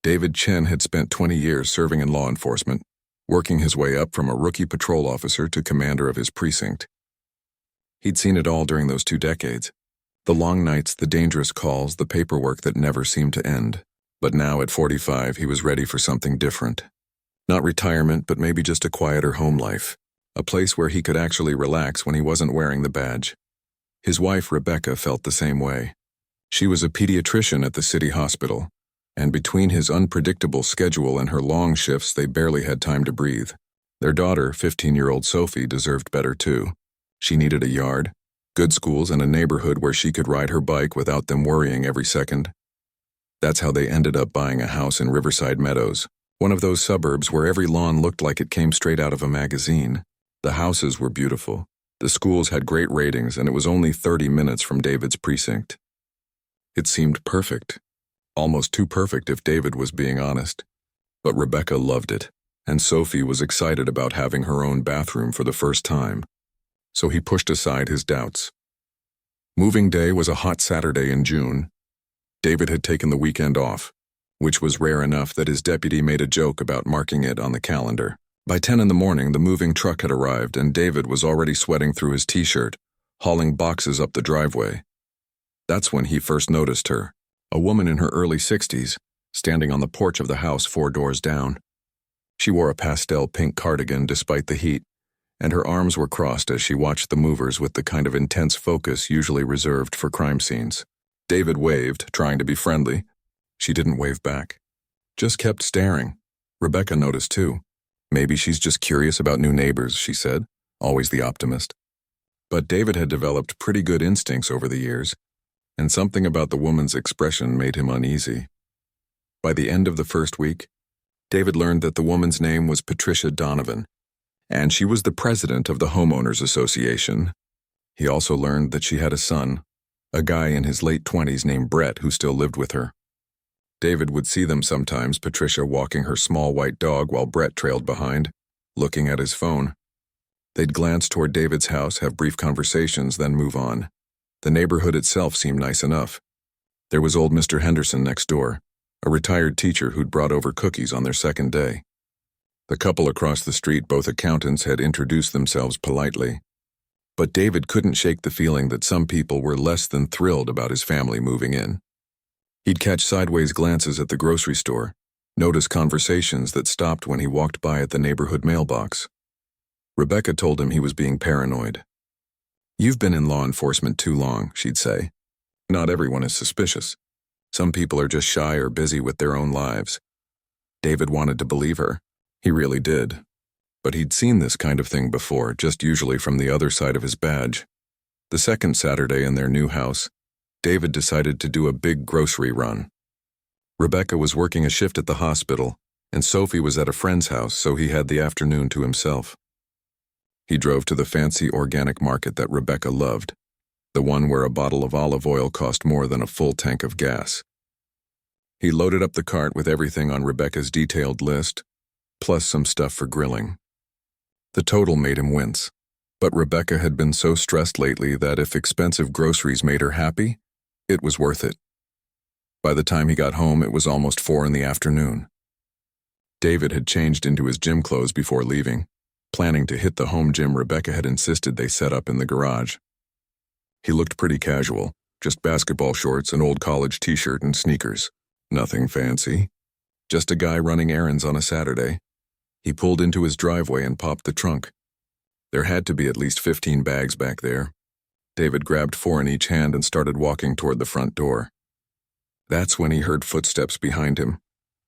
David Chen had spent 20 years serving in law enforcement, working his way up from a rookie patrol officer to commander of his precinct. He'd seen it all during those 2 decades. The long nights, the dangerous calls, the paperwork that never seemed to end. But now at 45, he was ready for something different. Not retirement, but maybe just a quieter home life. A place where he could actually relax when he wasn't wearing the badge. His wife, Rebecca, felt the same way. She was a pediatrician at the city hospital, and between his unpredictable schedule and her long shifts, they barely had time to breathe. Their daughter, 15-year-old Sophie, deserved better too. She needed a yard, good schools, and a neighborhood where she could ride her bike without them worrying every second. That's how they ended up buying a house in Riverside Meadows, one of those suburbs where every lawn looked like it came straight out of a magazine. The houses were beautiful. The schools had great ratings, and it was only 30 minutes from David's precinct. It seemed perfect. Almost too perfect if David was being honest. But Rebecca loved it, and Sophie was excited about having her own bathroom for the first time. So he pushed aside his doubts. Moving day was a hot Saturday in June. David had taken the weekend off, which was rare enough that his deputy made a joke about marking it on the calendar. By 10 in the morning, the moving truck had arrived, and David was already sweating through his t-shirt, hauling boxes up the driveway. That's when he first noticed her, a woman in her early 60s, standing on the porch of the house 4 doors down. She wore a pastel pink cardigan despite the heat, and her arms were crossed as she watched the movers with the kind of intense focus usually reserved for crime scenes. David waved, trying to be friendly. She didn't wave back, just kept staring. Rebecca noticed too. Maybe she's just curious about new neighbors, she said, always the optimist. But David had developed pretty good instincts over the years, and something about the woman's expression made him uneasy. By the end of the first week, David learned that the woman's name was Patricia Donovan, and she was the president of the Homeowners Association. He also learned that she had a son, a guy in his late 20s named Brett who still lived with her. David would see them sometimes, Patricia walking her small white dog while Brett trailed behind, looking at his phone. They'd glance toward David's house, have brief conversations, then move on. The neighborhood itself seemed nice enough. There was old Mr. Henderson next door, a retired teacher who'd brought over cookies on their second day. The couple across the street, both accountants, had introduced themselves politely. But David couldn't shake the feeling that some people were less than thrilled about his family moving in. He'd catch sideways glances at the grocery store, notice conversations that stopped when he walked by at the neighborhood mailbox. Rebecca told him he was being paranoid. "You've been in law enforcement too long," she'd say. "Not everyone is suspicious. Some people are just shy or busy with their own lives." David wanted to believe her. He really did. But he'd seen this kind of thing before, just usually from the other side of his badge. The second Saturday in their new house, David decided to do a big grocery run. Rebecca was working a shift at the hospital, and Sophie was at a friend's house, so he had the afternoon to himself. He drove to the fancy organic market that Rebecca loved, the one where a bottle of olive oil cost more than a full tank of gas. He loaded up the cart with everything on Rebecca's detailed list, plus some stuff for grilling. The total made him wince, but Rebecca had been so stressed lately that if expensive groceries made her happy, it was worth it. By the time he got home, it was almost 4 in the afternoon. David had changed into his gym clothes before leaving, planning to hit the home gym Rebecca had insisted they set up in the garage. He looked pretty casual, just basketball shorts, an old college t-shirt, and sneakers. Nothing fancy. Just a guy running errands on a Saturday. He pulled into his driveway and popped the trunk. There had to be at least 15 bags back there. David grabbed 4 in each hand and started walking toward the front door. That's when he heard footsteps behind him.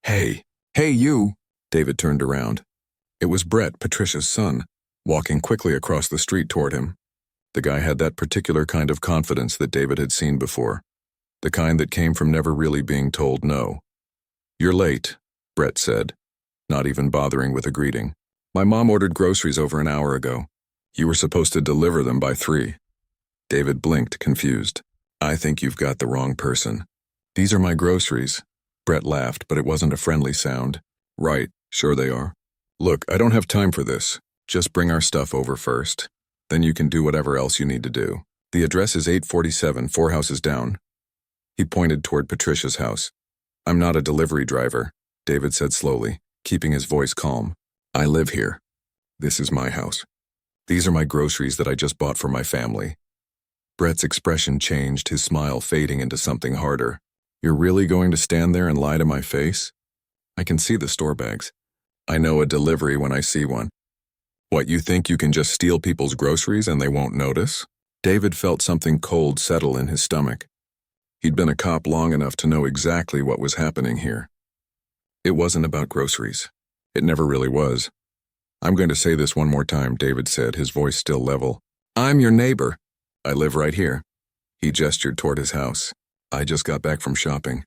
Hey you!" David turned around. It was Brett, Patricia's son, walking quickly across the street toward him. The guy had that particular kind of confidence that David had seen before, the kind that came from never really being told no. "You're late," Brett said, not even bothering with a greeting. "My mom ordered groceries over an hour ago. You were supposed to deliver them by 3. David blinked, confused. "I think you've got the wrong person." "These are my groceries." Brett laughed, but it wasn't a friendly sound. "Right, sure they are. Look, I don't have time for this. Just bring our stuff over first. Then you can do whatever else you need to do. The address is 847, 4 houses down." He pointed toward Patricia's house. "I'm not a delivery driver. David said slowly, keeping his voice calm. I live here. This is my house. These are my groceries that I just bought for my family. Brett's expression changed, his smile fading into something harder. You're really going to stand there and lie to my face? I can see the store bags. I know a delivery when I see one. What, you think you can just steal people's groceries and they won't notice? David felt something cold settle in his stomach. He'd been a cop long enough to know exactly what was happening here. It wasn't about groceries. It never really was. I'm going to say this one more time, David said, his voice still level. I'm your neighbor. I live right here. He gestured toward his house. I just got back from shopping.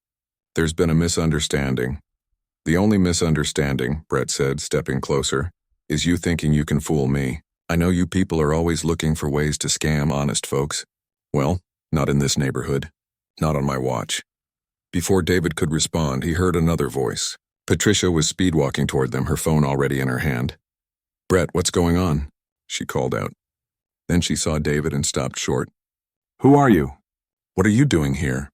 There's been a misunderstanding. The only misunderstanding, Brett said, stepping closer, is you thinking you can fool me. I know you people are always looking for ways to scam honest folks. Well, not in this neighborhood. Not on my watch. Before David could respond, he heard another voice. Patricia was speed-walking toward them, her phone already in her hand. Brett, what's going on? She called out. Then she saw David and stopped short. Who are you? What are you doing here?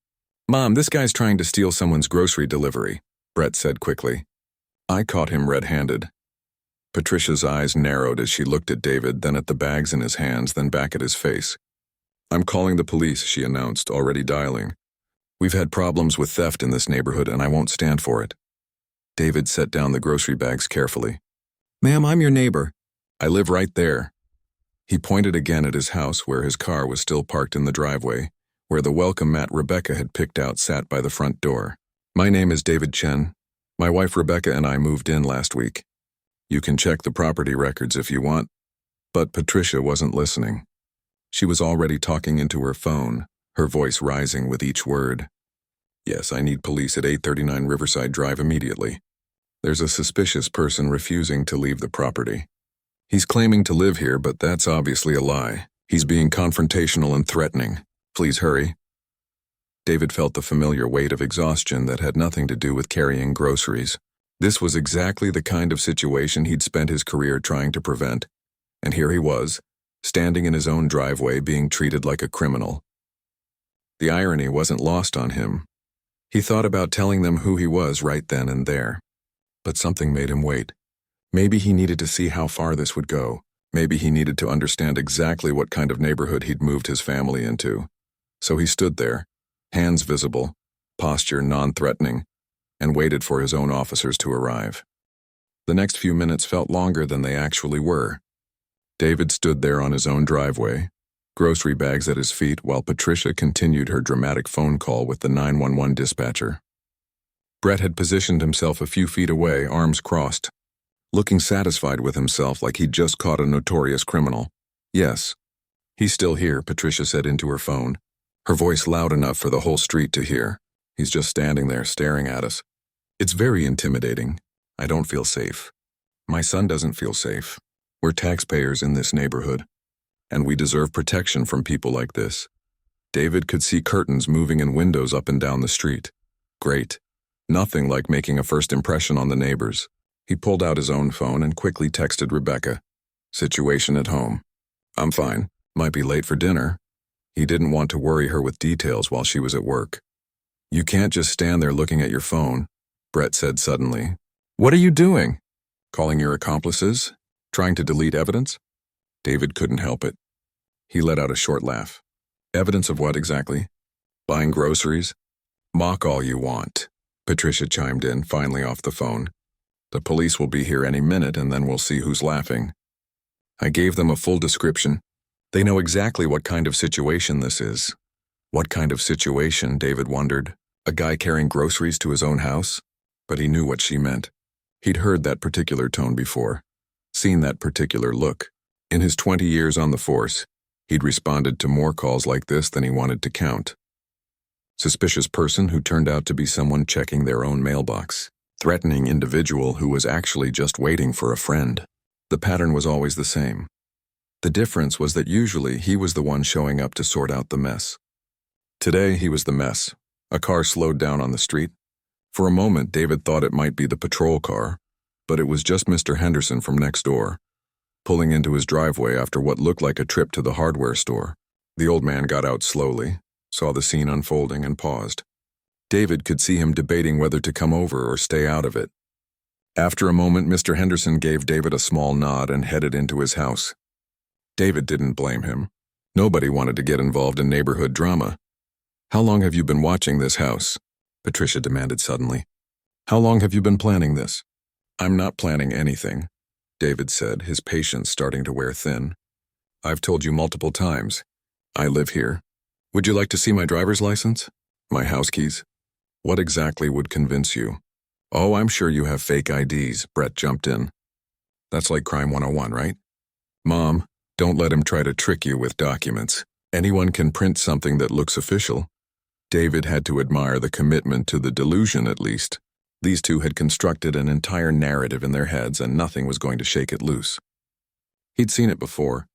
Mom, this guy's trying to steal someone's grocery delivery, Brett said quickly. I caught him red-handed. Patricia's eyes narrowed as she looked at David, then at the bags in his hands, then back at his face. I'm calling the police, she announced, already dialing. We've had problems with theft in this neighborhood and I won't stand for it. David set down the grocery bags carefully. Ma'am, I'm your neighbor. I live right there. He pointed again at his house where his car was still parked in the driveway, where the welcome mat Rebecca had picked out sat by the front door. My name is David Chen. My wife Rebecca and I moved in last week. You can check the property records if you want. But Patricia wasn't listening. She was already talking into her phone, her voice rising with each word. Yes, I need police at 839 Riverside Drive immediately. There's a suspicious person refusing to leave the property. He's claiming to live here, but that's obviously a lie. He's being confrontational and threatening. Please hurry. David felt the familiar weight of exhaustion that had nothing to do with carrying groceries. This was exactly the kind of situation he'd spent his career trying to prevent. And here he was, standing in his own driveway being treated like a criminal. The irony wasn't lost on him. He thought about telling them who he was right then and there. But something made him wait. Maybe he needed to see how far this would go. Maybe he needed to understand exactly what kind of neighborhood he'd moved his family into. So he stood there, hands visible, posture non-threatening, and waited for his own officers to arrive. The next few minutes felt longer than they actually were. David stood there on his own driveway, grocery bags at his feet, while Patricia continued her dramatic phone call with the 911 dispatcher. Brett had positioned himself a few feet away, arms crossed, looking satisfied with himself like he'd just caught a notorious criminal. Yes, he's still here, Patricia said into her phone, her voice loud enough for the whole street to hear. He's just standing there staring at us. It's very intimidating. I don't feel safe. My son doesn't feel safe. We're taxpayers in this neighborhood, and we deserve protection from people like this. David could see curtains moving in windows up and down the street. Great. Nothing like making a first impression on the neighbors. He pulled out his own phone and quickly texted Rebecca. Situation at home. I'm fine. Might be late for dinner. He didn't want to worry her with details while she was at work. You can't just stand there looking at your phone, Brett said suddenly. What are you doing? Calling your accomplices? Trying to delete evidence? David couldn't help it. He let out a short laugh. Evidence of what exactly? Buying groceries? Mock all you want, Patricia chimed in, finally off the phone. The police will be here any minute and then we'll see who's laughing. I gave them a full description. They know exactly what kind of situation this is. What kind of situation, David wondered. A guy carrying groceries to his own house? But he knew what she meant. He'd heard that particular tone before, seen that particular look. In his 20 years on the force, he'd responded to more calls like this than he wanted to count. Suspicious person who turned out to be someone checking their own mailbox. Threatening individual who was actually just waiting for a friend. The pattern was always the same. The difference was that usually he was the one showing up to sort out the mess. Today he was the mess. A car slowed down on the street. For a moment David thought it might be the patrol car, but it was just Mr. Henderson from next door, pulling into his driveway after what looked like a trip to the hardware store. The old man got out slowly, saw the scene unfolding and paused. David could see him debating whether to come over or stay out of it. After a moment, Mr. Henderson gave David a small nod and headed into his house. David didn't blame him. Nobody wanted to get involved in neighborhood drama. "How long have you been watching this house?" Patricia demanded suddenly. "How long have you been planning this?" "I'm not planning anything," David said, his patience starting to wear thin. "I've told you multiple times. I live here. Would you like to see my driver's license? My house keys? What exactly would convince you?" "Oh, I'm sure you have fake IDs," Brett jumped in. "That's like Crime 101, right?" "Mom, don't let him try to trick you with documents. Anyone can print something that looks official." David had to admire the commitment to the delusion, at least. These two had constructed an entire narrative in their heads, and nothing was going to shake it loose. He'd seen it before.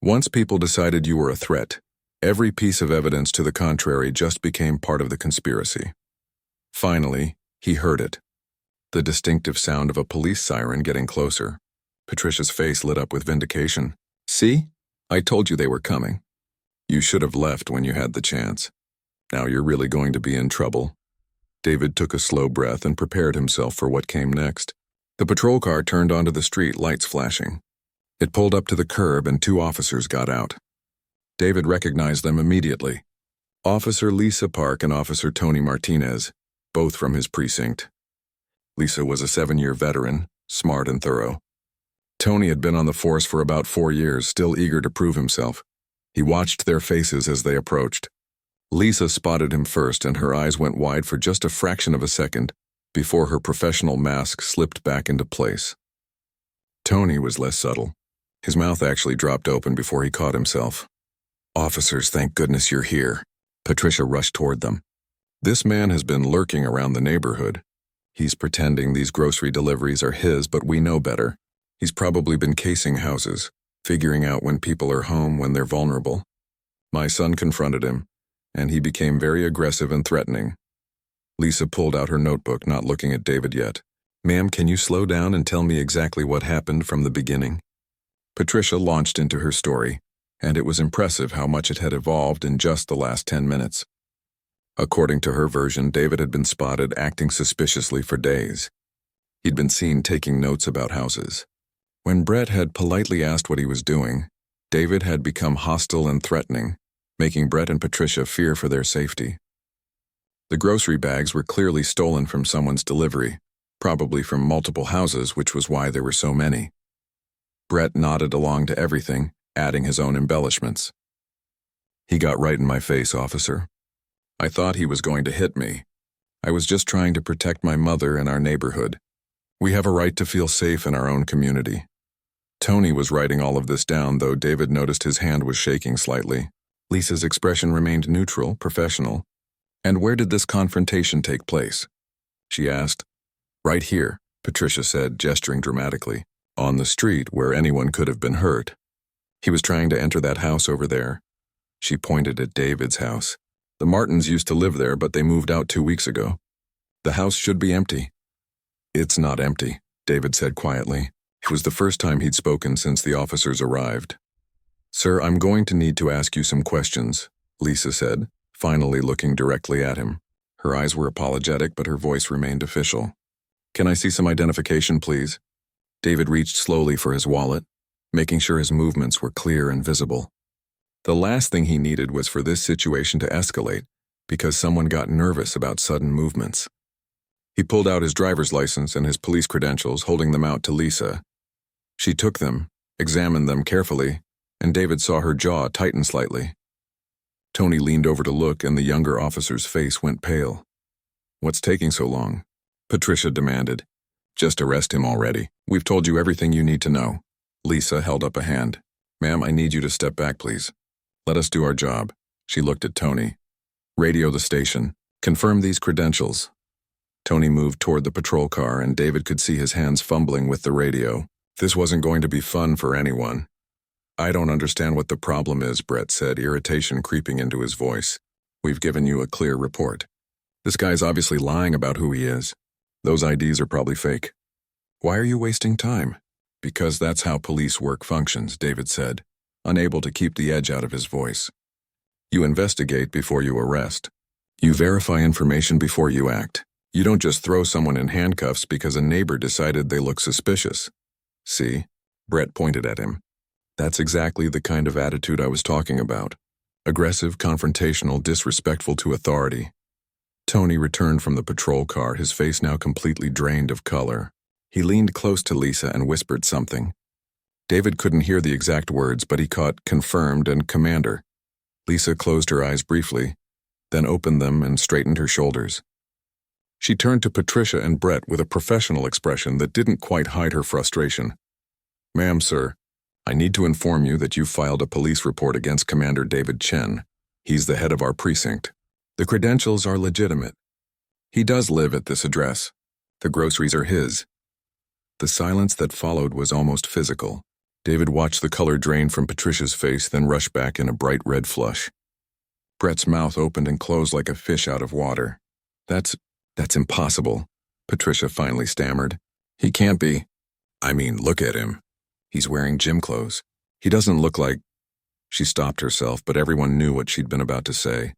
Once people decided you were a threat, every piece of evidence to the contrary just became part of the conspiracy. Finally, he heard it. The distinctive sound of a police siren getting closer. Patricia's face lit up with vindication. "See? I told you they were coming. You should have left when you had the chance. Now you're really going to be in trouble." David took a slow breath and prepared himself for what came next. The patrol car turned onto the street, lights flashing. It pulled up to the curb and two officers got out. David recognized them immediately. Officer Lisa Park and Officer Tony Martinez, both from his precinct. Lisa was a 7-year veteran, smart and thorough. Tony had been on the force for about 4 years, still eager to prove himself. He watched their faces as they approached. Lisa spotted him first, and her eyes went wide for just a fraction of a second before her professional mask slipped back into place. Tony was less subtle. His mouth actually dropped open before he caught himself. "Officers, thank goodness you're here." Patricia rushed toward them. "This man has been lurking around the neighborhood. He's pretending these grocery deliveries are his, but we know better. He's probably been casing houses, figuring out when people are home when they're vulnerable. My son confronted him, and he became very aggressive and threatening." Lisa pulled out her notebook, not looking at David yet. "Ma'am, can you slow down and tell me exactly what happened from the beginning?" Patricia launched into her story, and it was impressive how much it had evolved in just the last 10 minutes. According to her version, David had been spotted acting suspiciously for days. He'd been seen taking notes about houses. When Brett had politely asked what he was doing, David had become hostile and threatening, making Brett and Patricia fear for their safety. The grocery bags were clearly stolen from someone's delivery, probably from multiple houses, which was why there were so many. Brett nodded along to everything, adding his own embellishments. "He got right in my face, officer. I thought he was going to hit me. I was just trying to protect my mother and our neighborhood. We have a right to feel safe in our own community." Tony was writing all of this down, though David noticed his hand was shaking slightly. Lisa's expression remained neutral, professional. "And where did this confrontation take place?" she asked. "Right here," Patricia said, gesturing dramatically. "On the street where anyone could have been hurt. He was trying to enter that house over there." She pointed at David's house. "The Martins used to live there, but they moved out 2 weeks ago. The house should be empty." "It's not empty," David said quietly. It was the first time he'd spoken since the officers arrived. "Sir, I'm going to need to ask you some questions," Lisa said, finally looking directly at him. Her eyes were apologetic, but her voice remained official. "Can I see some identification, please?" David reached slowly for his wallet, making sure his movements were clear and visible. The last thing he needed was for this situation to escalate, because someone got nervous about sudden movements. He pulled out his driver's license and his police credentials, holding them out to Lisa. She took them, examined them carefully, and David saw her jaw tighten slightly. Tony leaned over to look, and the younger officer's face went pale. "What's taking so long?" Patricia demanded. "Just arrest him already. We've told you everything you need to know." Lisa held up a hand. "Ma'am, I need you to step back, please. Let us do our job." She looked at Tony. "Radio the station. Confirm these credentials." Tony moved toward the patrol car, and David could see his hands fumbling with the radio. This wasn't going to be fun for anyone. "I don't understand what the problem is," Brett said, irritation creeping into his voice. "We've given you a clear report. This guy's obviously lying about who he is. Those IDs are probably fake." "Why are you wasting time?" "Because that's how police work functions," David said, unable to keep the edge out of his voice. "You investigate before you arrest. You verify information before you act. You don't just throw someone in handcuffs because a neighbor decided they look suspicious. See? Brett pointed at him. That's exactly the kind of attitude I was talking about. Aggressive, confrontational, disrespectful to authority. Tony returned from the patrol car, his face now completely drained of color. He leaned close to Lisa and whispered something. David couldn't hear the exact words, but he caught confirmed and commander. Lisa closed her eyes briefly, then opened them and straightened her shoulders. She turned to Patricia and Brett with a professional expression that didn't quite hide her frustration. Ma'am, sir, I need to inform you that you filed a police report against Commander David Chen. He's the head of our precinct. The credentials are legitimate. He does live at this address. The groceries are his. The silence that followed was almost physical. David watched the color drain from Patricia's face, then rush back in a bright red flush. Brett's mouth opened and closed like a fish out of water. That's impossible, Patricia finally stammered. He can't be. I mean, look at him. He's wearing gym clothes. He doesn't look like... She stopped herself, but everyone knew what she'd been about to say.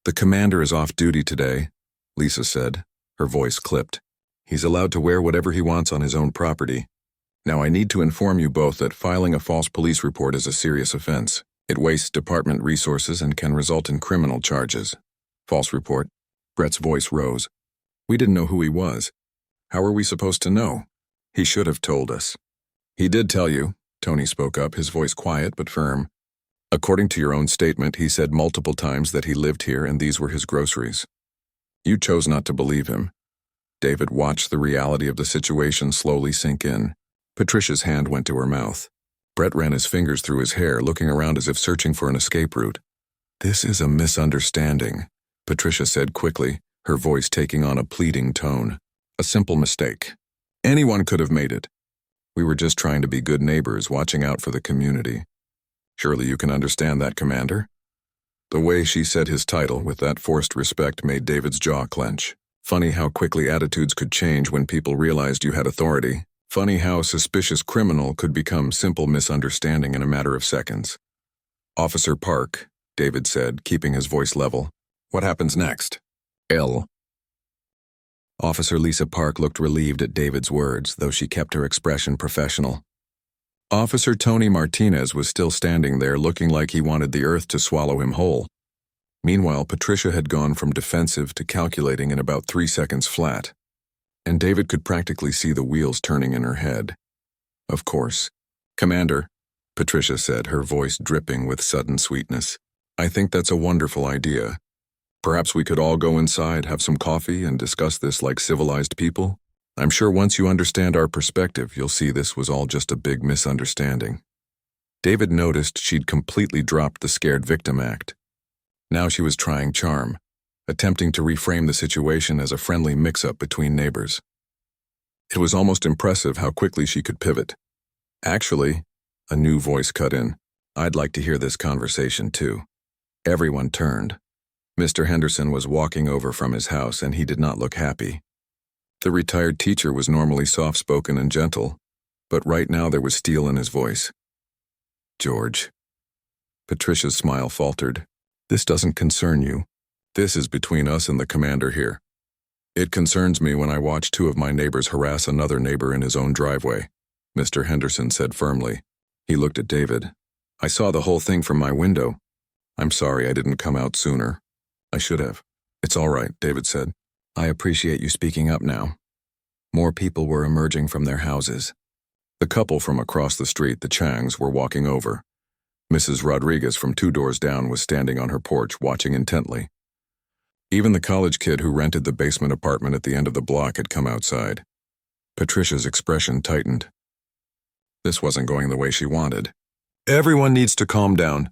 The commander is off duty today, Lisa said, her voice clipped. He's allowed to wear whatever he wants on his own property. Now I need to inform you both that filing a false police report is a serious offense. It wastes department resources and can result in criminal charges. False report. Brett's voice rose. We didn't know who he was. How were we supposed to know? He should have told us. He did tell you, Tony spoke up, his voice quiet but firm. According to your own statement, he said multiple times that he lived here and these were his groceries. You chose not to believe him. David watched the reality of the situation slowly sink in. Patricia's hand went to her mouth. Brett ran his fingers through his hair, looking around as if searching for an escape route. This is a misunderstanding, Patricia said quickly, her voice taking on a pleading tone. A simple mistake. Anyone could have made it. We were just trying to be good neighbors, watching out for the community. Surely you can understand that, Commander? The way she said his title with that forced respect made David's jaw clench. Funny how quickly attitudes could change when people realized you had authority. Funny how suspicious criminal could become simple misunderstanding in a matter of seconds. Officer Park, David said, keeping his voice level. What happens next? L. Officer Lisa Park looked relieved at David's words, though she kept her expression professional. Officer Tony Martinez was still standing there, looking like he wanted the earth to swallow him whole. Meanwhile, Patricia had gone from defensive to calculating in about 3 seconds flat, and David could practically see the wheels turning in her head. Of course. Commander, Patricia said, her voice dripping with sudden sweetness. I think that's a wonderful idea. Perhaps we could all go inside, have some coffee, and discuss this like civilized people? I'm sure once you understand our perspective, you'll see this was all just a big misunderstanding. David noticed she'd completely dropped the scared victim act. Now she was trying charm, attempting to reframe the situation as a friendly mix-up between neighbors. It was almost impressive how quickly she could pivot. Actually, a new voice cut in. I'd like to hear this conversation too. Everyone turned. Mr. Henderson was walking over from his house and he did not look happy. The retired teacher was normally soft-spoken and gentle, but right now there was steel in his voice. George. Patricia's smile faltered. This doesn't concern you. This is between us and the commander here. It concerns me when I watch 2 of my neighbors harass another neighbor in his own driveway, Mr. Henderson said firmly. He looked at David. I saw the whole thing from my window. I'm sorry I didn't come out sooner. I should have. It's all right, David said. I appreciate you speaking up now. More people were emerging from their houses. The couple from across the street, the Changs, were walking over. Mrs. Rodriguez from 2 doors down was standing on her porch, watching intently. Even the college kid who rented the basement apartment at the end of the block had come outside. Patricia's expression tightened. This wasn't going the way she wanted. Everyone needs to calm down.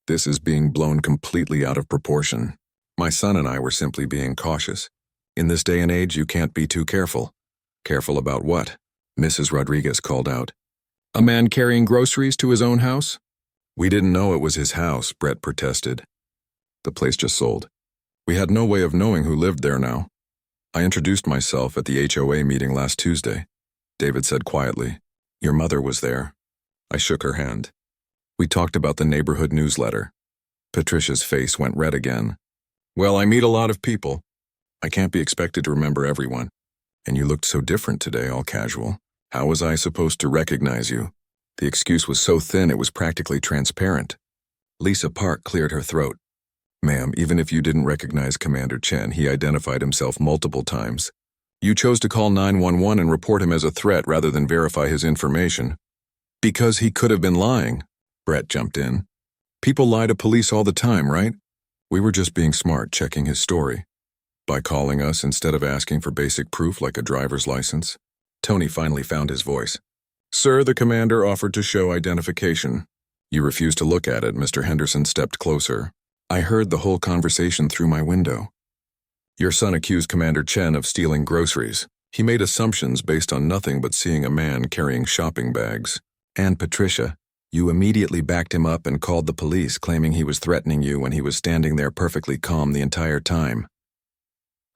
This is being blown completely out of proportion. My son and I were simply being cautious. In this day and age, you can't be too careful. Careful about what? Mrs. Rodriguez called out. A man carrying groceries to his own house? We didn't know it was his house, Brett protested. The place just sold. We had no way of knowing who lived there now. I introduced myself at the HOA meeting last Tuesday, David said quietly. Your mother was there. I shook her hand. We talked about the neighborhood newsletter. Patricia's face went red again. Well, I meet a lot of people. I can't be expected to remember everyone. And you looked so different today, all casual. How was I supposed to recognize you? The excuse was so thin it was practically transparent. Lisa Park cleared her throat. Ma'am, even if you didn't recognize Commander Chen, he identified himself multiple times. You chose to call 911 and report him as a threat rather than verify his information. Because he could have been lying, Brett jumped in. People lie to police all the time, right? We were just being smart, checking his story. By calling us instead of asking for basic proof like a driver's license. Tony finally found his voice. Sir, the commander offered to show identification. You refused to look at it. Mr. Henderson stepped closer. I heard the whole conversation through my window. Your son accused Commander Chen of stealing groceries. He made assumptions based on nothing but seeing a man carrying shopping bags. And Patricia, you immediately backed him up and called the police, claiming he was threatening you when he was standing there perfectly calm the entire time.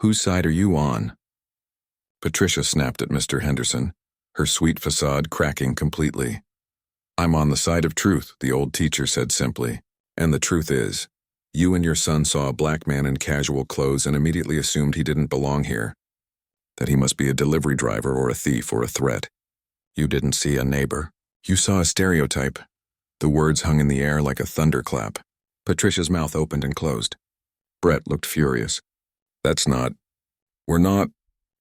Whose side are you on? Patricia snapped at Mr. Henderson, her sweet facade cracking completely. I'm on the side of truth, the old teacher said simply. And the truth is, you and your son saw a black man in casual clothes and immediately assumed he didn't belong here. That he must be a delivery driver or a thief or a threat. You didn't see a neighbor. You saw a stereotype. The words hung in the air like a thunderclap. Patricia's mouth opened and closed. Brett looked furious. We're not.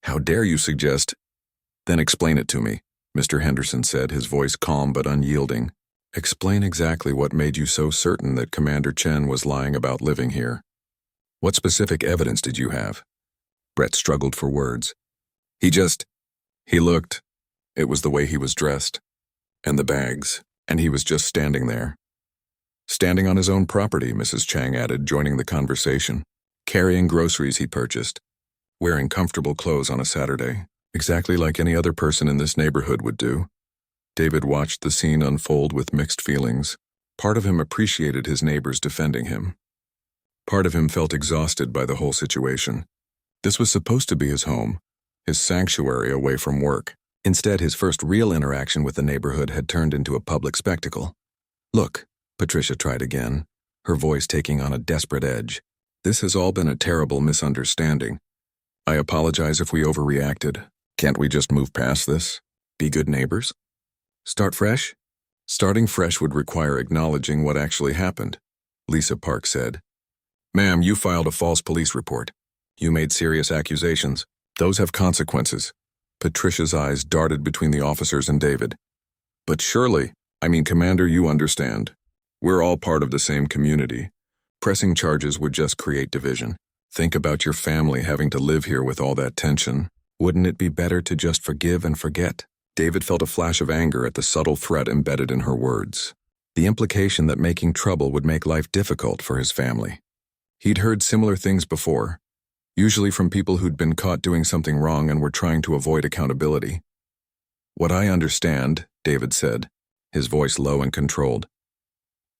How dare you suggest? Then explain it to me, Mr. Henderson said, his voice calm but unyielding. Explain exactly what made you so certain that Commander Chen was lying about living here. What specific evidence did you have? Brett struggled for words. He looked. It was the way he was dressed. And the bags. And he was just standing there. Standing on his own property, Mrs. Chang added, joining the conversation. Carrying groceries he purchased. Wearing comfortable clothes on a Saturday. Exactly like any other person in this neighborhood would do. David watched the scene unfold with mixed feelings. Part of him appreciated his neighbors defending him. Part of him felt exhausted by the whole situation. This was supposed to be his home, his sanctuary away from work. Instead, his first real interaction with the neighborhood had turned into a public spectacle. Look, Patricia tried again, her voice taking on a desperate edge. This has all been a terrible misunderstanding. I apologize if we overreacted. Can't we just move past this? Be good neighbors? Start fresh? Starting fresh would require acknowledging what actually happened, Lisa Park said. Ma'am, you filed a false police report. You made serious accusations. Those have consequences. Patricia's eyes darted between the officers and David. But surely, Commander, you understand. We're all part of the same community. Pressing charges would just create division. Think about your family having to live here with all that tension. Wouldn't it be better to just forgive and forget? David felt a flash of anger at the subtle threat embedded in her words. The implication that making trouble would make life difficult for his family. He'd heard similar things before, usually from people who'd been caught doing something wrong and were trying to avoid accountability. What I understand, David said, his voice low and controlled,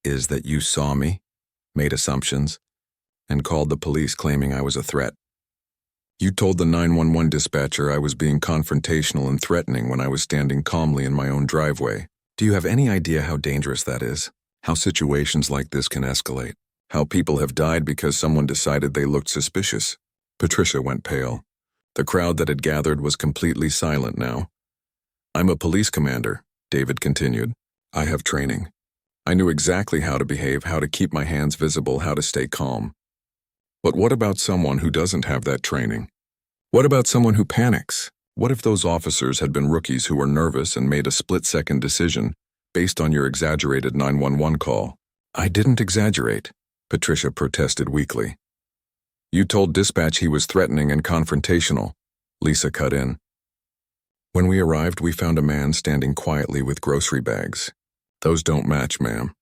is that you saw me, made assumptions, and called the police claiming I was a threat. You told the 911 dispatcher I was being confrontational and threatening when I was standing calmly in my own driveway. Do you have any idea how dangerous that is? How situations like this can escalate? How people have died because someone decided they looked suspicious? Patricia went pale. The crowd that had gathered was completely silent now. I'm a police commander, David continued. I have training. I knew exactly how to behave, how to keep my hands visible, how to stay calm. But what about someone who doesn't have that training? What about someone who panics? What if those officers had been rookies who were nervous and made a split-second decision based on your exaggerated 911 call? I didn't exaggerate, Patricia protested weakly. You told dispatch he was threatening and confrontational, Lisa cut in. When we arrived, we found a man standing quietly with grocery bags. Those don't match, ma'am.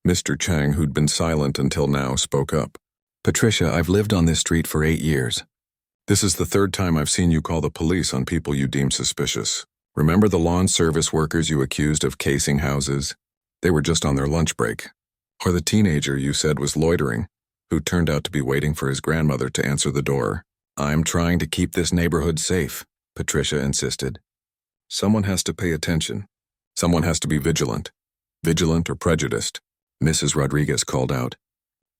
Mr. Chang, who'd been silent until now, spoke up. Patricia, I've lived on this street for 8 years. This is the third time I've seen you call the police on people you deem suspicious. Remember the lawn service workers you accused of casing houses? They were just on their lunch break. Or the teenager you said was loitering, who turned out to be waiting for his grandmother to answer the door. I'm trying to keep this neighborhood safe, Patricia insisted. Someone has to pay attention. Someone has to be vigilant. Vigilant or prejudiced, Mrs. Rodriguez called out.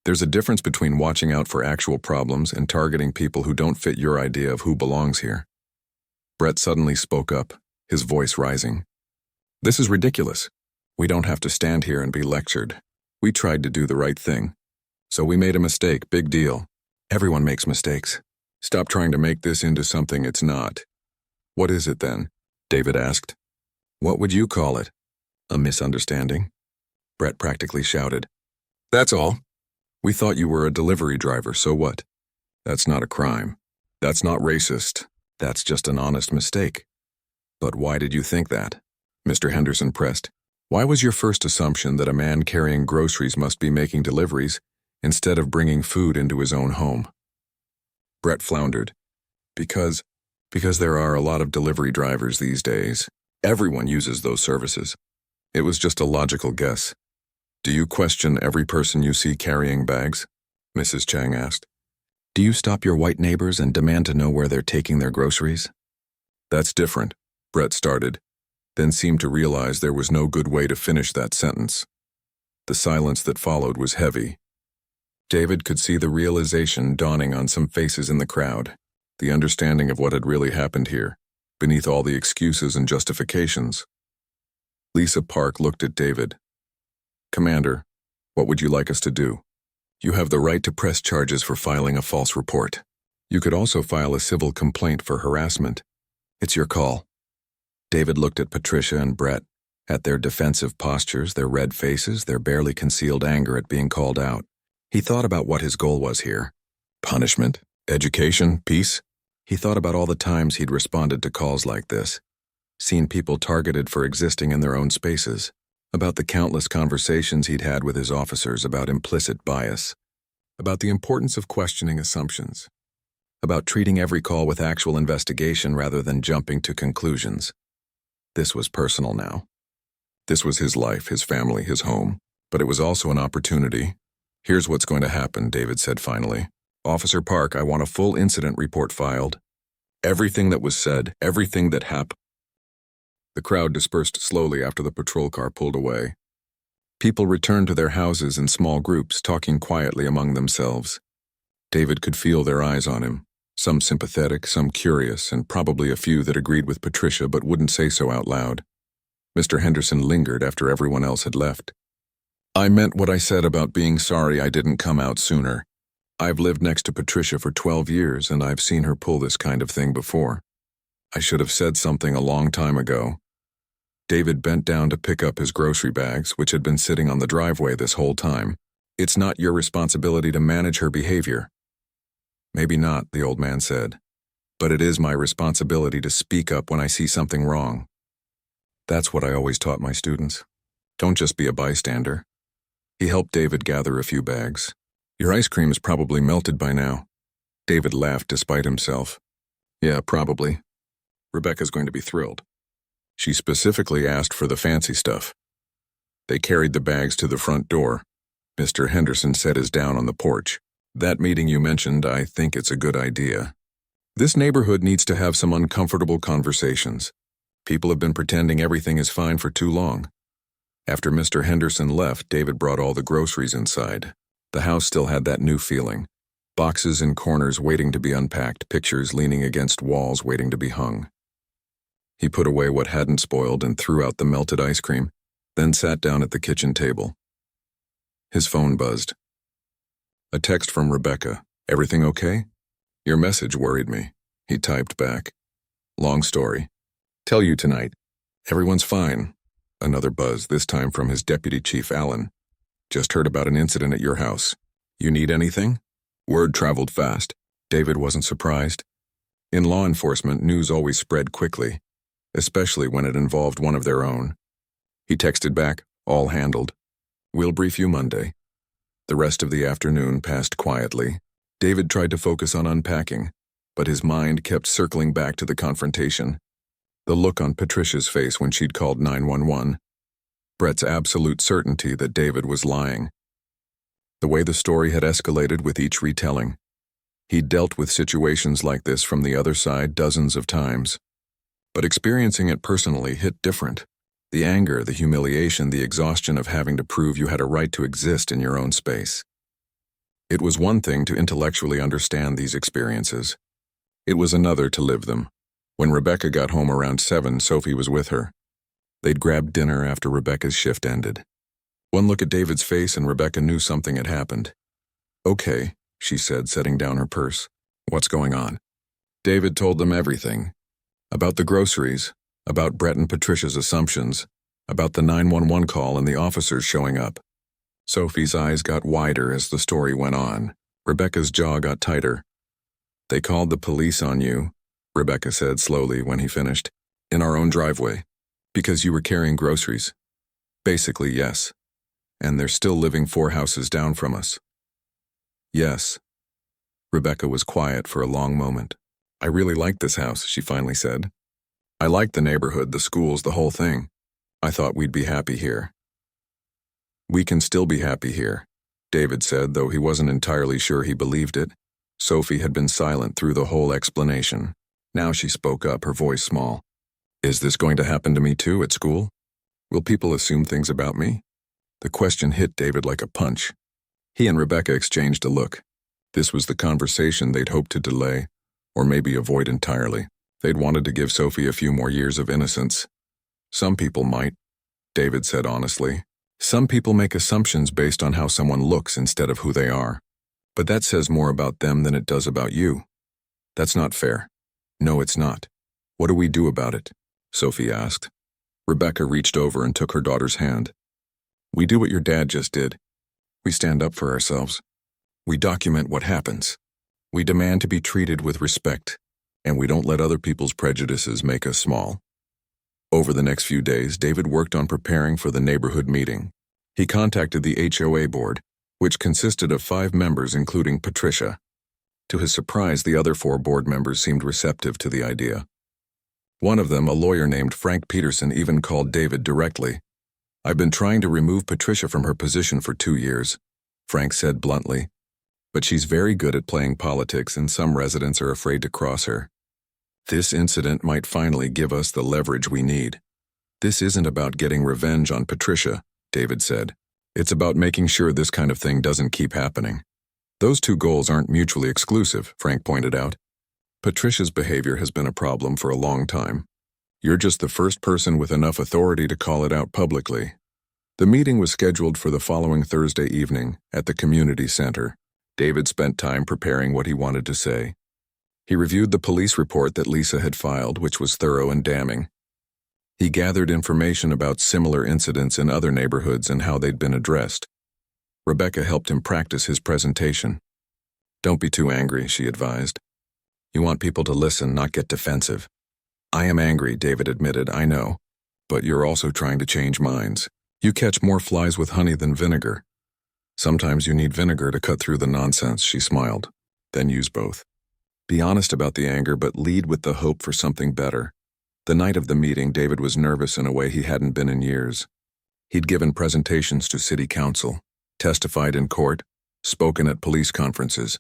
There's a difference between watching out for actual problems and targeting people who don't fit your idea of who belongs here. Brett suddenly spoke up, his voice rising. This is ridiculous. We don't have to stand here and be lectured. We tried to do the right thing. So we made a mistake, big deal. Everyone makes mistakes. Stop trying to make this into something it's not. What is it then? David asked. What would you call it? A misunderstanding? Brett practically shouted. That's all. We thought you were a delivery driver, so what? That's not a crime. That's not racist. That's just an honest mistake. But why did you think that? Mr. Henderson pressed. Why was your first assumption that a man carrying groceries must be making deliveries instead of bringing food into his own home? Brett floundered. Because there are a lot of delivery drivers these days. Everyone uses those services. It was just a logical guess. Do you question every person you see carrying bags? Mrs. Chang asked. Do you stop your white neighbors and demand to know where they're taking their groceries? That's different, Brett started, then seemed to realize there was no good way to finish that sentence. The silence that followed was heavy. David could see the realization dawning on some faces in the crowd, the understanding of what had really happened here, beneath all the excuses and justifications. Lisa Park looked at David. Commander, what would you like us to do? You have the right to press charges for filing a false report. You could also file a civil complaint for harassment. It's your call. David looked at Patricia and Brett, at their defensive postures, their red faces, their barely concealed anger at being called out. He thought about what his goal was here. Punishment? Education? Peace? He thought about all the times he'd responded to calls like this, seen people targeted for existing in their own spaces, about the countless conversations he'd had with his officers about implicit bias, about the importance of questioning assumptions, about treating every call with actual investigation rather than jumping to conclusions. This was personal now. This was his life, his family, his home, but it was also an opportunity. Here's what's going to happen, David said finally. Officer Park, I want a full incident report filed. Everything that was said, everything that happened. The crowd dispersed slowly after the patrol car pulled away. People returned to their houses in small groups, talking quietly among themselves. David could feel their eyes on him, some sympathetic, some curious, and probably a few that agreed with Patricia but wouldn't say so out loud. Mr. Henderson lingered after everyone else had left. I meant what I said about being sorry I didn't come out sooner. I've lived next to Patricia for 12 years, and I've seen her pull this kind of thing before. I should have said something a long time ago. David bent down to pick up his grocery bags, which had been sitting on the driveway this whole time. It's not your responsibility to manage her behavior. Maybe not, the old man said, but it is my responsibility to speak up when I see something wrong. That's what I always taught my students. Don't just be a bystander. He helped David gather a few bags. Your ice cream is probably melted by now. David laughed despite himself. Yeah, probably. Rebecca's going to be thrilled. She specifically asked for the fancy stuff. They carried the bags to the front door. Mr. Henderson set his down on the porch. That meeting you mentioned, I think it's a good idea. This neighborhood needs to have some uncomfortable conversations. People have been pretending everything is fine for too long. After Mr. Henderson left, David brought all the groceries inside. The house still had that new feeling. Boxes in corners waiting to be unpacked, pictures leaning against walls waiting to be hung. He put away what hadn't spoiled and threw out the melted ice cream, then sat down at the kitchen table. His phone buzzed. A text from Rebecca. Everything okay? Your message worried me. He typed back. Long story. Tell you tonight. Everyone's fine. Another buzz, this time from his deputy chief, Alan. Just heard about an incident at your house. You need anything? Word traveled fast. David wasn't surprised. In law enforcement, news always spread quickly, especially when it involved one of their own. He texted back, all handled. We'll brief you Monday. The rest of the afternoon passed quietly. David tried to focus on unpacking, but his mind kept circling back to the confrontation. The look on Patricia's face when she'd called 911. Brett's absolute certainty that David was lying. The way the story had escalated with each retelling. He'd dealt with situations like this from the other side dozens of times. But experiencing it personally hit different. The anger, the humiliation, the exhaustion of having to prove you had a right to exist in your own space. It was one thing to intellectually understand these experiences. It was another to live them. When Rebecca got home around 7, Sophie was with her. They'd grabbed dinner after Rebecca's shift ended. One look at David's face and Rebecca knew something had happened. "Okay," she said, setting down her purse. "What's going on?" David told them everything. About the groceries, about Brett and Patricia's assumptions, about the 911 call and the officers showing up. Sophie's eyes got wider as the story went on. Rebecca's jaw got tighter. "They called the police on you," Rebecca said slowly when he finished. "In our own driveway. Because you were carrying groceries." "Basically, yes. And they're still living 4 houses down from us." "Yes." Rebecca was quiet for a long moment. "I really like this house," she finally said. "I like the neighborhood, the schools, the whole thing. I thought we'd be happy here." "We can still be happy here," David said, though he wasn't entirely sure he believed it. Sophie had been silent through the whole explanation. Now she spoke up, her voice small. "Is this going to happen to me too at school? Will people assume things about me?" The question hit David like a punch. He and Rebecca exchanged a look. This was the conversation they'd hoped to delay, or maybe avoid entirely. They'd wanted to give Sophie a few more years of innocence. "Some people might," David said honestly. "Some people make assumptions based on how someone looks instead of who they are. But that says more about them than it does about you. That's not fair." "No, it's not. What do we do about it?" Sophie asked. Rebecca reached over and took her daughter's hand. "We do what your dad just did. We stand up for ourselves. We document what happens. We demand to be treated with respect, and we don't let other people's prejudices make us small." Over the next few days, David worked on preparing for the neighborhood meeting. He contacted the HOA board, which consisted of 5 members including Patricia. To his surprise, the other 4 board members seemed receptive to the idea. One of them, a lawyer named Frank Peterson, even called David directly. "I've been trying to remove Patricia from her position for 2 years, Frank said bluntly. "But she's very good at playing politics and some residents are afraid to cross her. This incident might finally give us the leverage we need." "This isn't about getting revenge on Patricia," David said. "It's about making sure this kind of thing doesn't keep happening." "Those 2 goals aren't mutually exclusive," Frank pointed out. "Patricia's behavior has been a problem for a long time. You're just the first person with enough authority to call it out publicly." The meeting was scheduled for the following Thursday evening at the community center. David spent time preparing what he wanted to say. He reviewed the police report that Lisa had filed, which was thorough and damning. He gathered information about similar incidents in other neighborhoods and how they'd been addressed. Rebecca helped him practice his presentation. "Don't be too angry," she advised. "You want people to listen, not get defensive." "I am angry," David admitted, "I know. But you're also trying to change minds. You catch more flies with honey than vinegar. Sometimes you need vinegar to cut through the nonsense," she smiled. "Then use both. Be honest about the anger, but lead with the hope for something better." The night of the meeting, David was nervous in a way he hadn't been in years. He'd given presentations to city council, testified in court, spoken at police conferences.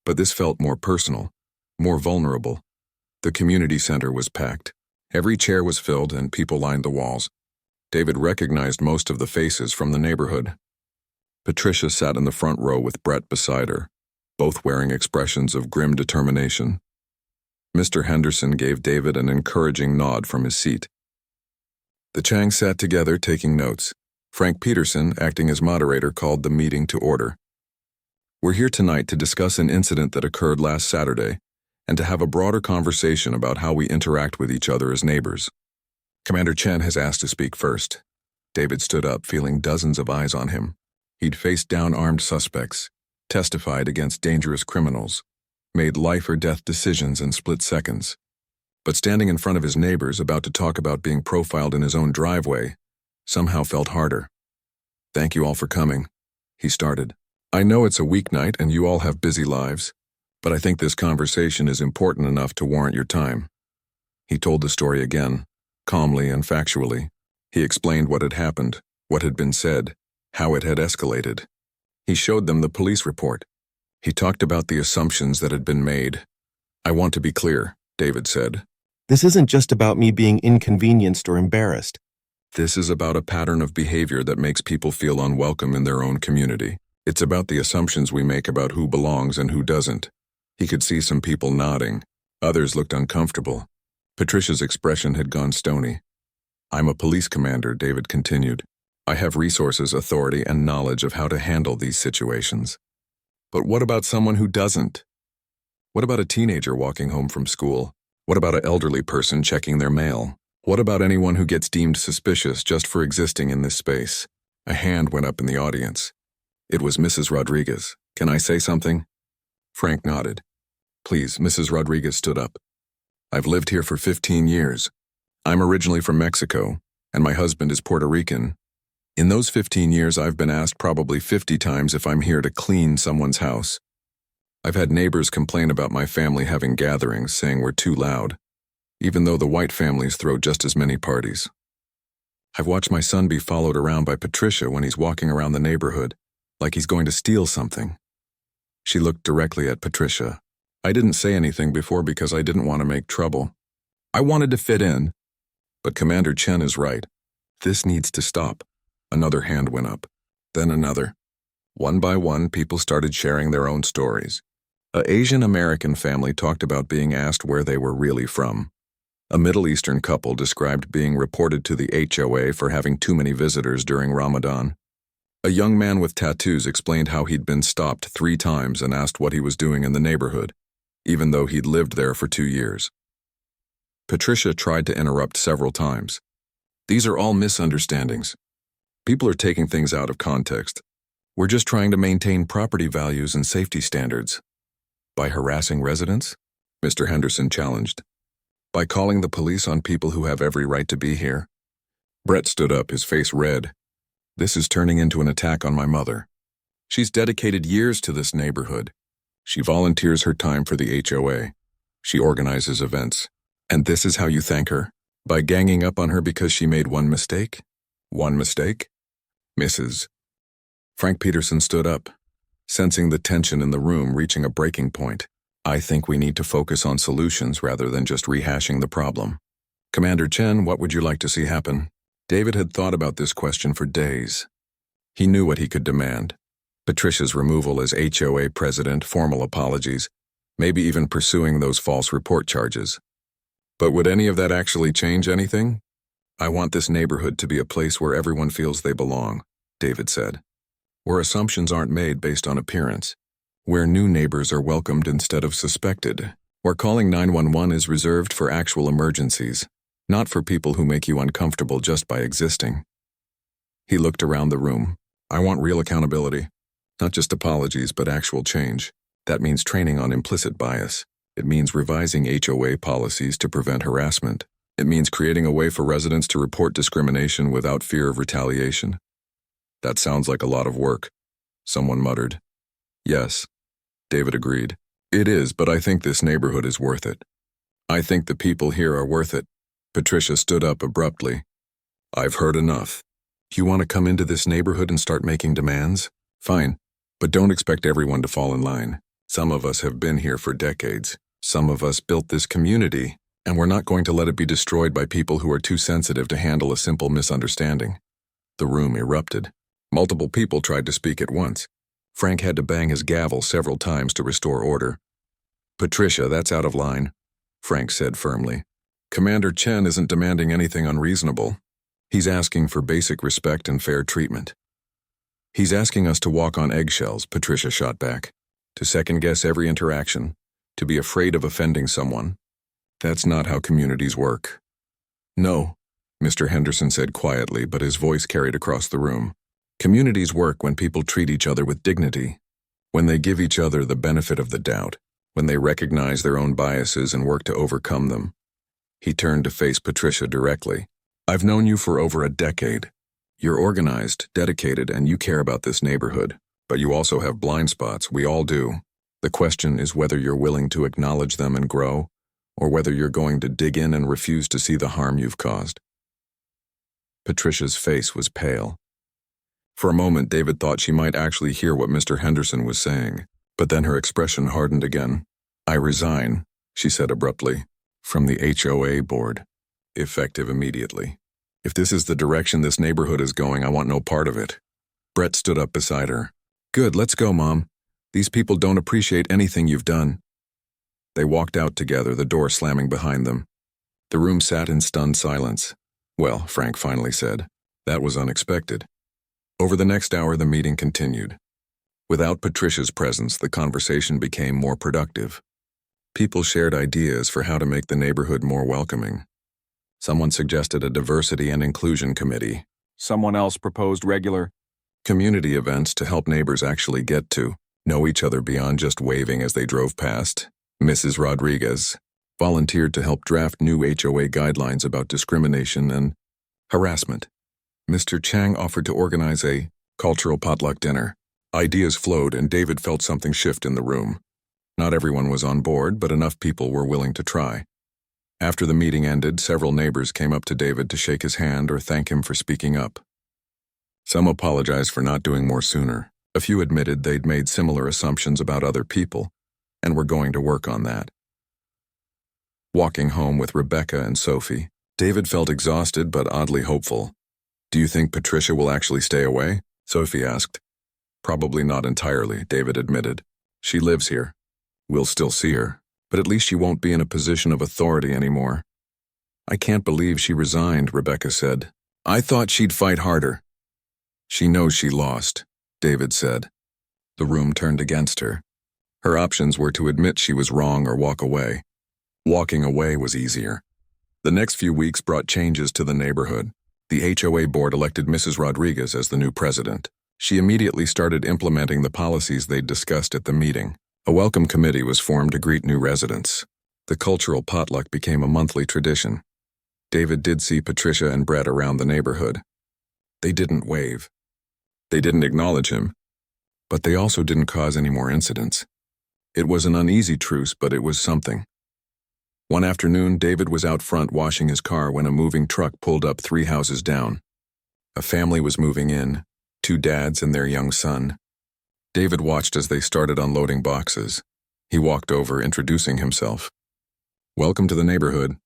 But this felt more personal, more vulnerable. The community center was packed. Every chair was filled and people lined the walls. David recognized most of the faces from the neighborhood. Patricia sat in the front row with Brett beside her, both wearing expressions of grim determination. Mr. Henderson gave David an encouraging nod from his seat. The Changs sat together taking notes. Frank Peterson, acting as moderator, called the meeting to order. "We're here tonight to discuss an incident that occurred last Saturday and to have a broader conversation about how we interact with each other as neighbors. Commander Chen has asked to speak first." David stood up, feeling dozens of eyes on him. He'd faced down armed suspects, testified against dangerous criminals, made life-or-death decisions in split seconds. But standing in front of his neighbors, about to talk about being profiled in his own driveway, somehow felt harder. "Thank you all for coming," he started. "I know it's a weeknight and you all have busy lives, but I think this conversation is important enough to warrant your time." He told the story again, calmly and factually. He explained what had happened, what had been said, how it had escalated. He showed them the police report. He talked about the assumptions that had been made. "I want to be clear," David said. "This isn't just about me being inconvenienced or embarrassed. This is about a pattern of behavior that makes people feel unwelcome in their own community. It's about the assumptions we make about who belongs and who doesn't. He could see some people nodding. Others looked uncomfortable. Patricia's expression had gone stony. I'm a police commander, David continued. I have resources, authority, and knowledge of how to handle these situations. But what about someone who doesn't? What about a teenager walking home from school? What about an elderly person checking their mail? What about anyone who gets deemed suspicious just for existing in this space? A hand went up in the audience. It was Mrs. Rodriguez. Can I say something? Frank nodded. Please, Mrs. Rodriguez stood up. I've lived here for 15 years. I'm originally from Mexico, and my husband is Puerto Rican. In those 15 years, I've been asked probably 50 times if I'm here to clean someone's house. I've had neighbors complain about my family having gatherings, saying we're too loud, even though the white families throw just as many parties. I've watched my son be followed around by Patricia when he's walking around the neighborhood, like he's going to steal something. She looked directly at Patricia. I didn't say anything before because I didn't want to make trouble. I wanted to fit in. But Commander Chen is right. This needs to stop. Another hand went up, then another. One by one, people started sharing their own stories. An Asian American family talked about being asked where they were really from. A Middle Eastern couple described being reported to the HOA for having too many visitors during Ramadan. A young man with tattoos explained how he'd been stopped 3 times and asked what he was doing in the neighborhood, even though he'd lived there for 2 years. Patricia tried to interrupt several times. These are all misunderstandings. People are taking things out of context. We're just trying to maintain property values and safety standards. By harassing residents? Mr. Henderson challenged. By calling the police on people who have every right to be here? Brett stood up, his face red. This is turning into an attack on my mother. She's dedicated years to this neighborhood. She volunteers her time for the HOA. She organizes events. And this is how you thank her? By ganging up on her because she made one mistake? One mistake? Mrs. Frank Peterson stood up, sensing the tension in the room reaching a breaking point. I think we need to focus on solutions rather than just rehashing the problem. Commander Chen, what would you like to see happen? David had thought about this question for days. He knew what he could demand. Patricia's removal as HOA president, formal apologies, maybe even pursuing those false report charges. But would any of that actually change anything? I want this neighborhood to be a place where everyone feels they belong, David said. Where assumptions aren't made based on appearance. Where new neighbors are welcomed instead of suspected. Where calling 911 is reserved for actual emergencies, not for people who make you uncomfortable just by existing. He looked around the room. I want real accountability. Not just apologies, but actual change. That means training on implicit bias. It means revising HOA policies to prevent harassment. It means creating a way for residents to report discrimination without fear of retaliation. That sounds like a lot of work, someone muttered. Yes, David agreed. It is, but I think this neighborhood is worth it. I think the people here are worth it. Patricia stood up abruptly. I've heard enough. You want to come into this neighborhood and start making demands? Fine, but don't expect everyone to fall in line. Some of us have been here for decades. Some of us built this community, and we're not going to let it be destroyed by people who are too sensitive to handle a simple misunderstanding. The room erupted. Multiple people tried to speak at once. Frank had to bang his gavel several times to restore order. Patricia, that's out of line, Frank said firmly. Commander Chen isn't demanding anything unreasonable. He's asking for basic respect and fair treatment. He's asking us to walk on eggshells, Patricia shot back. To second-guess every interaction. To be afraid of offending someone. That's not how communities work. No, Mr. Henderson said quietly, but his voice carried across the room. Communities work when people treat each other with dignity. When they give each other the benefit of the doubt. When they recognize their own biases and work to overcome them. He turned to face Patricia directly. I've known you for over a decade. You're organized, dedicated, and you care about this neighborhood. But you also have blind spots, we all do. The question is whether you're willing to acknowledge them and grow, or whether you're going to dig in and refuse to see the harm you've caused. Patricia's face was pale. For a moment, David thought she might actually hear what Mr. Henderson was saying, but then her expression hardened again. I resign, she said abruptly, from the HOA board, effective immediately. If this is the direction this neighborhood is going, I want no part of it. Brett stood up beside her. Good, let's go, Mom. These people don't appreciate anything you've done. They walked out together, the door slamming behind them. The room sat in stunned silence. Well, Frank finally said, that was unexpected. Over the next hour, the meeting continued. Without Patricia's presence, the conversation became more productive. People shared ideas for how to make the neighborhood more welcoming. Someone suggested a diversity and inclusion committee. Someone else proposed regular community events to help neighbors actually get to know each other beyond just waving as they drove past. Mrs. Rodriguez volunteered to help draft new HOA guidelines about discrimination and harassment. Mr. Chang offered to organize a cultural potluck dinner. Ideas flowed, and David felt something shift in the room. Not everyone was on board, but enough people were willing to try. After the meeting ended, several neighbors came up to David to shake his hand or thank him for speaking up. Some apologized for not doing more sooner. A few admitted they'd made similar assumptions about other people and were going to work on that. Walking home with Rebecca and Sophie, David felt exhausted but oddly hopeful. "Do you think Patricia will actually stay away?" Sophie asked. "Probably not entirely," David admitted. "She lives here. We'll still see her, but at least she won't be in a position of authority anymore." "I can't believe she resigned," Rebecca said. "I thought she'd fight harder." "She knows she lost," David said. The room turned against her. Her options were to admit she was wrong or walk away. Walking away was easier. The next few weeks brought changes to the neighborhood. The HOA board elected Mrs. Rodriguez as the new president. She immediately started implementing the policies they'd discussed at the meeting. A welcome committee was formed to greet new residents. The cultural potluck became a monthly tradition. David did see Patricia and Brett around the neighborhood. They didn't wave. They didn't acknowledge him, but they also didn't cause any more incidents. It was an uneasy truce, but it was something. One afternoon, David was out front washing his car when a moving truck pulled up 3 houses down. A family was moving in, 2 dads and their young son. David watched as they started unloading boxes. He walked over, introducing himself. "Welcome to the neighborhood.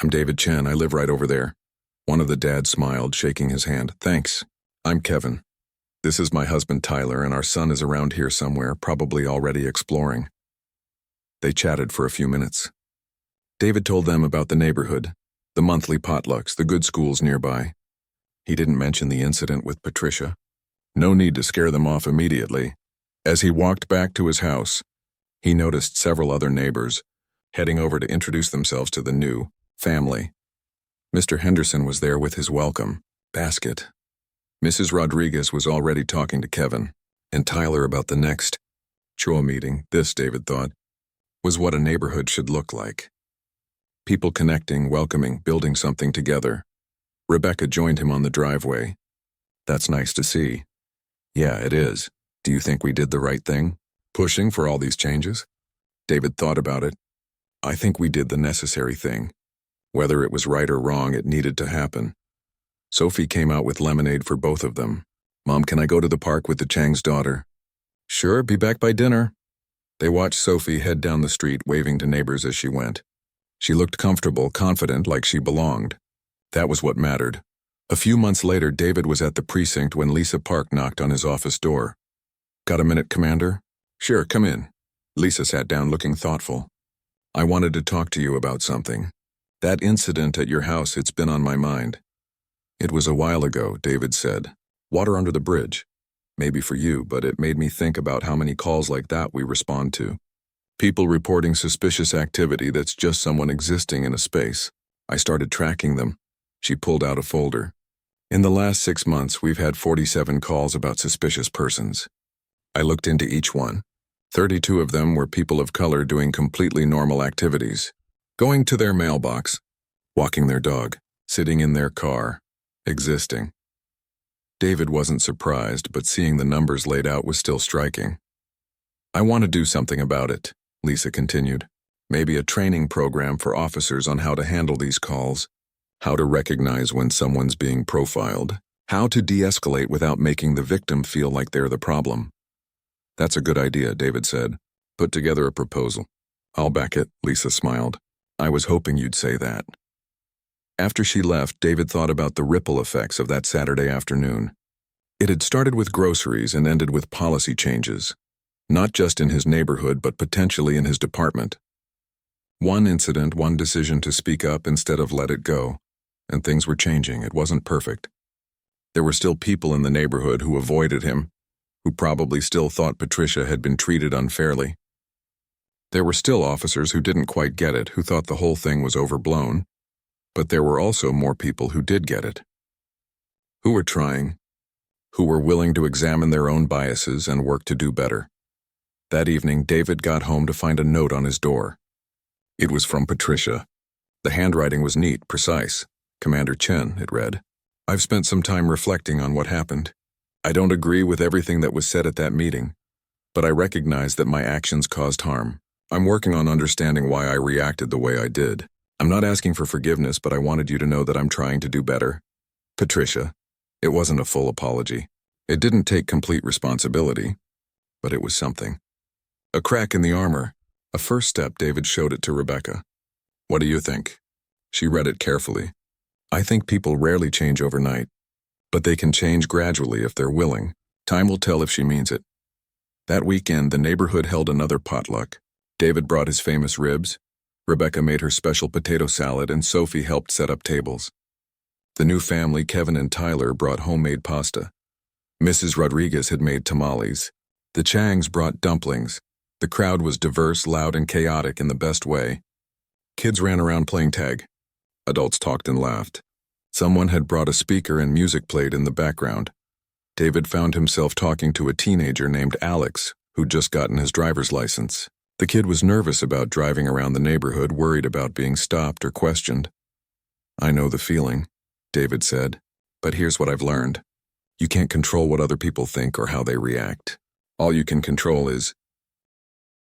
I'm David Chen. I live right over there." One of the dads smiled, shaking his hand. "Thanks. I'm Kevin. This is my husband Tyler, and our son is around here somewhere, probably already exploring." They chatted for a few minutes. David told them about the neighborhood, the monthly potlucks, the good schools nearby. He didn't mention the incident with Patricia. No need to scare them off immediately. As he walked back to his house, he noticed several other neighbors heading over to introduce themselves to the new family. Mr. Henderson was there with his welcome basket. Mrs. Rodriguez was already talking to Kevin and Tyler about the next HOA meeting. This, David thought, was what a neighborhood should look like. People connecting, welcoming, building something together. Rebecca joined him on the driveway. "That's nice to see." "Yeah, it is. Do you think we did the right thing, pushing for all these changes?" David thought about it. "I think we did the necessary thing. Whether it was right or wrong, it needed to happen." Sophie came out with lemonade for both of them. "Mom, can I go to the park with the Chang's daughter?" "Sure, be back by dinner." They watched Sophie head down the street, waving to neighbors as she went. She looked comfortable, confident, like she belonged. That was what mattered. A few months later, David was at the precinct when Lisa Park knocked on his office door. "Got a minute, Commander?" "Sure, come in." Lisa sat down looking thoughtful. "I wanted to talk to you about something. That incident at your house, it's been on my mind." "It was a while ago," David said. "Water under the bridge. Maybe for you, but it made me think about how many calls like that we respond to. People reporting suspicious activity that's just someone existing in a space. I started tracking them." She pulled out a folder. "In the last 6 months, we've had 47 calls about suspicious persons. I looked into each one. 32 of them were people of color doing completely normal activities. Going to their mailbox, walking their dog, sitting in their car, existing." David wasn't surprised, but seeing the numbers laid out was still striking. "I want to do something about it," Lisa continued. "Maybe a training program for officers on how to handle these calls, how to recognize when someone's being profiled, how to de-escalate without making the victim feel like they're the problem." "That's a good idea," David said. "Put together a proposal." "I'll back it," Lisa smiled. "I was hoping you'd say that." After she left, David thought about the ripple effects of that Saturday afternoon. It had started with groceries and ended with policy changes, not just in his neighborhood but potentially in his department. One incident, one decision to speak up instead of let it go, and things were changing. It wasn't perfect. There were still people in the neighborhood who avoided him, who probably still thought Patricia had been treated unfairly. There were still officers who didn't quite get it, who thought the whole thing was overblown, but there were also more people who did get it, who were trying, who were willing to examine their own biases and work to do better. That evening, David got home to find a note on his door. It was from Patricia. The handwriting was neat, precise. Commander Chen, it read. I've spent some time reflecting on what happened. I don't agree with everything that was said at that meeting, but I recognize that my actions caused harm. I'm working on understanding why I reacted the way I did. I'm not asking for forgiveness, but I wanted you to know that I'm trying to do better. Patricia. It wasn't a full apology. It didn't take complete responsibility, but it was something. A crack in the armor. A first step. David showed it to Rebecca. What do you think? She read it carefully. I think people rarely change overnight, but they can change gradually if they're willing. Time will tell if she means it. That weekend, the neighborhood held another potluck. David brought his famous ribs, Rebecca made her special potato salad, and Sophie helped set up tables. The new family, Kevin and Tyler, brought homemade pasta. Mrs. Rodriguez had made tamales. The Changs brought dumplings. The crowd was diverse, loud, and chaotic in the best way. Kids ran around playing tag. Adults talked and laughed. Someone had brought a speaker and music played in the background. David found himself talking to a teenager named Alex, who'd just gotten his driver's license. The kid was nervous about driving around the neighborhood, worried about being stopped or questioned. I know the feeling, David said, but here's what I've learned. You can't control what other people think or how they react. All you can control is